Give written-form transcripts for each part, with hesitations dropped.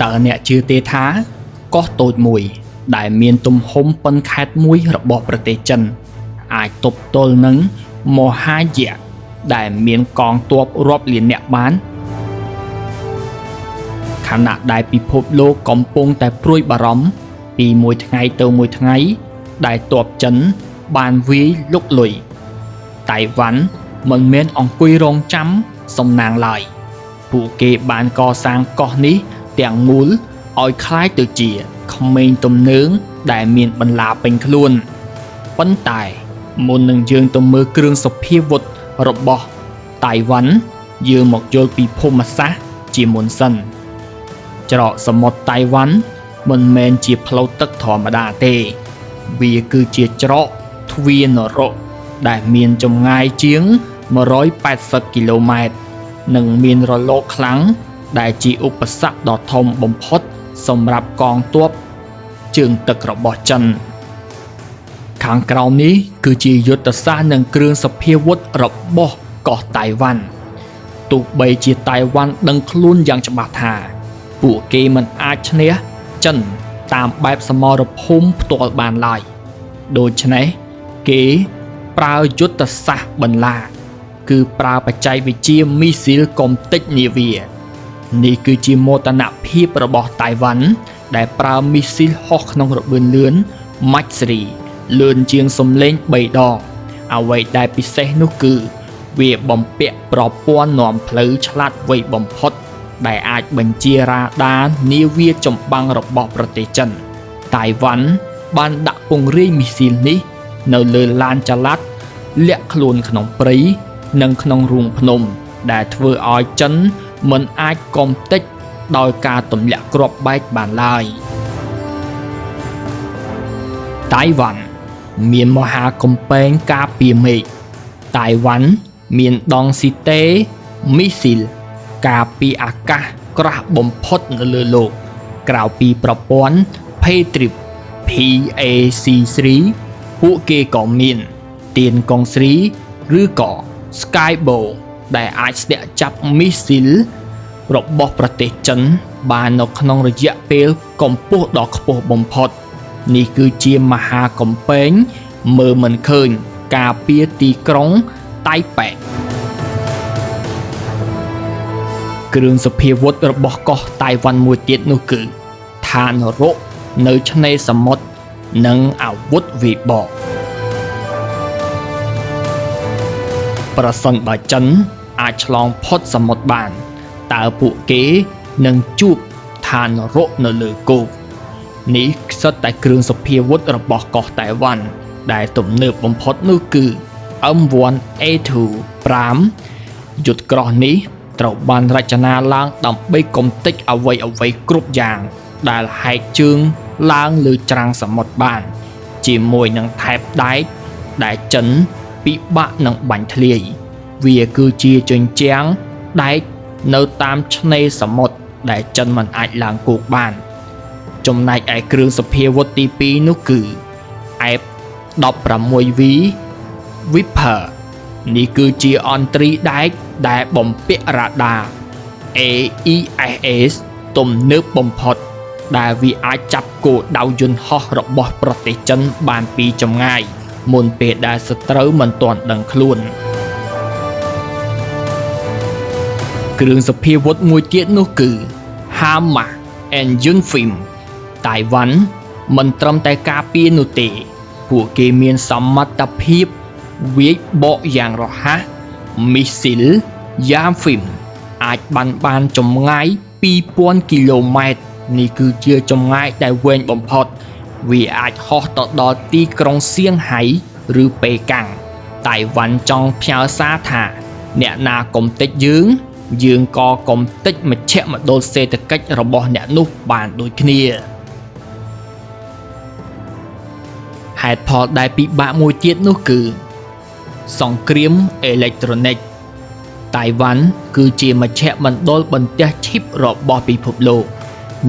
តើអ្នកជឿទេថាកោះតូចមួយដែលមានទំហំប៉ុនខេត្តមួយរបស់ប្រទេសចិនអាចទប់ទល់នឹងមហាយក្សដែលមានកងទ័ពរាប់លានអ្នកបានខណៈដែលពិភពលោកកំពុងតែព្រួយបារម្ភពីមួយថ្ងៃទៅមួយថ្ងៃដែលទ័ពចិនបានវាយលុកលុយតៃវ៉ាន់មិនមែនអង្គុយរងចាំសំណាងឡើយពួកគេបានកសាងកោះនេះទាំងមូលឲ្យคล้ายទៅជាក្មេងទំនើងដែលមានបន្លាពេញខ្លួនប៉ុន្តែមុននឹងយើងទៅមើលគ្រឿងសព្វាវុធរបស់តៃវ៉ាន់យើងមកយល់ពីភូមិសាស្ត្រជាមុនសិនច្រកសមុទ្រតៃវ៉ាន់មិនមែនជាផ្លូវទឹកធម្មតាទេវាគឺជាច្រកទ្វារនរកដែលមានចម្ងាយជាង180គីឡូម៉ែត្រនិងមានរលកខ្លាំងដែលជាឧបសគ្គដ៏ធំបំផុតសម្រាប់កងទ័ពជើងទឹករបស់ចិនខាងក្រោមនេះគឺជាយុទ្ធសាស្ត្រនិងគ្រឿងសព្វាវុធរបស់កោះតៃវ៉ាន់ទោះបីជាតៃវ៉ាន់ដឹងខ្លួនយ៉ាងច្បាស់ថាពួកគេមិនអាចឈ្នះចិនតាមបែបសមរភូមិផ្ទាល់បានឡើយដូច្នេះគេប្រើយុទ្ធសាស្ត្របន្លាគឺប្រើបច្ចេកវិទ្យាមីស៊ីលកុំតិចនាវានេះគឺជាមោទនភាពរបស់តៃវ៉ាន់ដែលប្រើមីស៊ីលហោះក្នុងរបឿនលឿនម៉ាច់ស៊េរីលឿនជាងសំឡេង3ដងអ្វីដែលពិសេសនោះគឺវាបំពាក់ប្រព័ន្ធនាំផ្លូវឆ្លាតវៃបំផុតដែលអាចបញ្ជារ៉ាដានាវាចម្បាំងរបស់ប្រទេសចិនតៃវ៉ាន់បានដាក់ពង្រាយមីស៊ីលនេះនៅលើឡានចល័តលាក់ខ្លួនក្នុងព្រៃនិងក្នុងរូងភ្នំដែលធ្វើឲ្យចិនមិនអាចកំទេចដោយការទម្លាក់គ្រាប់បែកបានឡើយតៃវ៉ាន់មានមហាកំពែងការពារមេឃតៃវ៉ាន់មានដងស៊ីតេមីស៊ីលការពារអាកាសក្រាស់បំផុតនៅលើលោកក្រៅពីប្រព័ន្ធ Patriot PAC3 ពួកគេក៏មានទៀនកុងស្រីឬក៏ Skybow ដែលអាចស្ទាក់ចាប់មីស៊ីលរបស់ប្រទេសចិនបាននៅក្នុងរយៈពេលកម្ពស់ដ៏ខ្ពស់បំផុតនេះគឺជាមហាកំពែងមើលមិនឃើញការពារទីក្រុងតៃប៉េគ្រឿងសព្វាវុធរបស់កោះតៃវ៉ាន់មួយទៀតនោះគឺឋាននរកនៅឆ្នេរសមុទ្រនិងអាវុធវិបកប្រសិនបើចិនអាចឆ្លងផុតសមុទ្របានតើពួកគេនឹងជួបឋាននរកនៅលើគោកនេះសុទ្ធតែគ្រឿងសព្វាវុធរបស់កោះតៃវ៉ាន់ដែលទំនើបបំផុតនោះគឺ M1A2 5យុទ្ធក្រោះនេះត្រូវបានរចនាឡើងដើម្បីកំទេចអ្វីគ្រប់យ៉ាងដែលហែកជើងឡើងលើច្រាំងសមុទ្របានជាមួយនឹងថែបដែកដែលចិនពិបាកនឹងបាញ់ធ្លាយវាគឺជាជញ្ជាំងដែកនៅតាមឆ្នេរសមុទ្រដែលចិនមិនអាចឡើងគោកបានចំណែកឯគ្រឿងសព្វាវុធទី2នោះគឺ F16V Viper នេះគឺជាអន្ត្រីដែកដែលបំពាក់រ៉ាដា AESS ទំនើបបំផុតដែលវាអាចចាប់គោលដៅយន្តហោះរបស់ប្រទេសចិនបានពីចម្ងាយមុនពេលដែលសត្រូវមិនទាន់ដឹងខ្លួនគ្រឿងសព្វាវុធមួយទៀតនោះគឺ HIMARS Engine Film តៃវ៉ាន់មិនត្រឹមតែការពារនោះទេពួកគេមានសមត្ថភាពវាយបកយ៉ាងរហ័សមីស៊ីលយ៉ាមហ្វីមអាចបានចម្ងាយ 2000 គីឡូម៉ែត្រនេះគឺជាចម្ងាយដែលវែងបំផុតវាអាចហោះទៅដល់ទីក្រុងសៀងហៃឬប៉េកាំងតៃវ៉ាន់ចង់ផ្ញើសារថាអ្នកណាកំទេចយើងក៏កំទេចមជ្ឈមណ្ឌលសេដ្ឋកិច្ចរបស់អ្នកនោះបានដូចគ្នាហេតុផលដែលពិបាកមួយទៀតនោះគឺសង្គ្រាមអេឡិចត្រូនិកតៃវ៉ាន់គឺជាមជ្ឈមណ្ឌលបន្ទះឈីបរបស់ពិភពលោក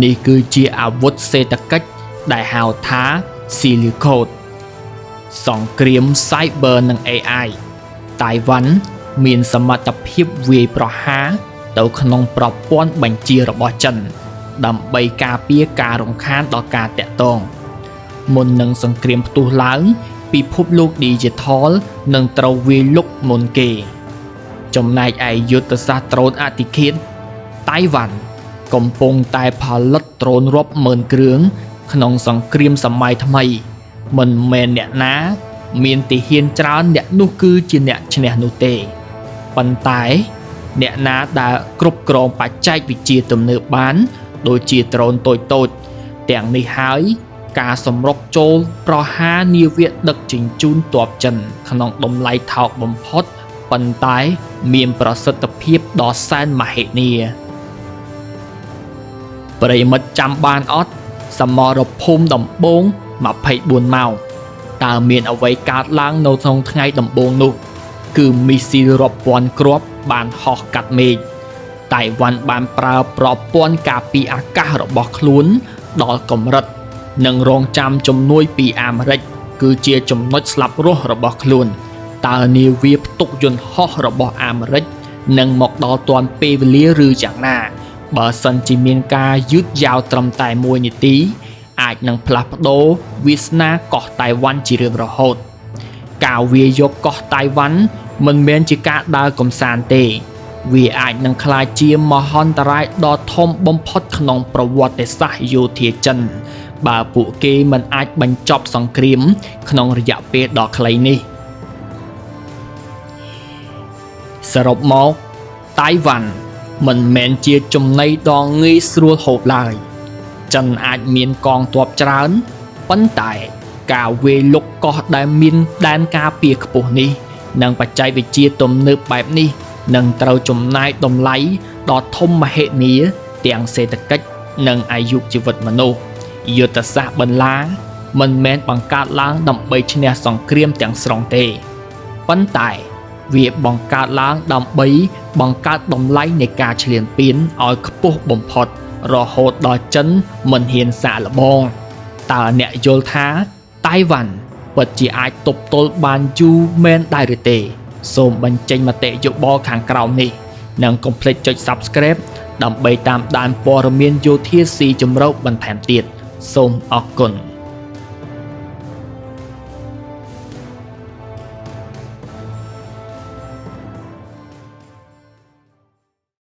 នេះគឺជាអាវុធសេដ្ឋកិច្ចដែលហៅថា Silk Road សង្គ្រាម Cyber និង AI តៃវ៉ាន់មានសមត្ថភាពវាយប្រហារទៅក្នុងប្រព័ន្ធបញ្ជារបស់ចិន ដើម្បីការពារការរំខានដល់ការតាក់ទងមុននឹងសង្គ្រាមផ្ទុះឡើងពិភពលោក Digital នឹងត្រូវវាយលុកមុនគេចំណែកឯយុទ្ធសាស្ត្រដ្រូនអតិឃាតតៃវ៉ាន់កំពុងតែផលិតដ្រូនរាប់ម៉ឺនគ្រឿងក្នុងសង្គ្រាមសម័យថ្មីមិនមែនអ្នកណាមានទាហានច្រើនអ្នកនោះគឺជាអ្នកឈ្នះនោះទេប៉ុន្តែអ្នកណាដែលគ្រប់គ្រងបច្ចេកវិទ្យាទំនើបបានដូចជាដ្រូនតូចៗទាំងនេះហើយការសម្រុកចូលប្រហារនាវាដឹកជញ្ជូនទ័ពចិនក្នុងតម្លៃថោកបំផុតប៉ុន្តែមានប្រសិទ្ធភាពដ៏សែនមហិមាប្រិមិត្តចាំបានអត់សមរភូមិដំបូង24ម៉ោងតើមានអ្វីកើតឡើងនៅក្នុងថ្ងៃដំបូងនោះគឺមីស៊ីលរាប់ពាន់គ្រាប់បានហោះកាត់មេឃតៃវ៉ាន់បានប្រើប្រព័ន្ធការពារអាកាសរបស់ខ្លួនដល់កម្រិតនិងរងចាំជំនួយពីអាមេរិកគឺជាចំណុចស្លាប់រស់របស់ខ្លួនតើនាវាផ្ទុកយន្តហោះរបស់អាមេរិកនឹងមកដល់ទាន់ពេលវេលាឬយ៉ាងណាបើសិនជាមានការយឺតយ៉ាវត្រឹមតែ1នាទីអាចនឹងផ្លាស់ប្ដូរវាសនាកោះតៃវ៉ាន់ជារៀងរហូតការវាយយកកោះតៃវ៉ាន់មិនមែនជាការដើរកម្សាន្តទេវាអាចនឹងក្លាយជាមហន្តរាយដ៏ធំបំផុតក្នុងប្រវត្តិសាស្ត្រយោធាចិនបើពួកគេមិនអាចបញ្ចប់សង្គ្រាមក្នុងរយៈពេលដ៏ខ្លីនេះសរុបមកតៃវ៉ាន់មិនមែនជាចំណីដ៏ងាយស្រួលហូបឡើយចិនអាចមានកងទ័ពច្រើនប៉ុន្តែការវាយលុកកោះដែលមានដែនការពារខ្ពស់នេះនិងបច្ចេកវិទ្យាទំនើបបែបនេះនឹងត្រូវចំណាយតម្លៃដ៏ធំមហិមាទាំងសេដ្ឋកិច្ចនិងអាយុជីវិតមនុស្សយុទ្ធសាស្ត្របន្លាមិនមែនបង្កើតឡើងដើម្បីឈ្នះសង្គ្រាមទាំងស្រុងទេប៉ុន្តែវាបង្កើតឡើងដើម្បីបង្កើតតម្លៃនៃការឈ្លានពានឲ្យខ្ពស់បំផុតរហូតដល់ចិនមិនហ៊ានសាកល្បងតើអ្នកយល់ថាតៃវ៉ាន់ពិតជាអាចទប់ទល់បានយូរមែនដែរឬទេសូមបញ្ចេញមតិយោបល់ខាងក្រោមនេះនិងកុំភ្លេចចុច Subscribe ដើម្បីតាមដានព័ត៌មានយោធាស៊ីជម្រៅបន្ថែមទៀតសូមអរគុណ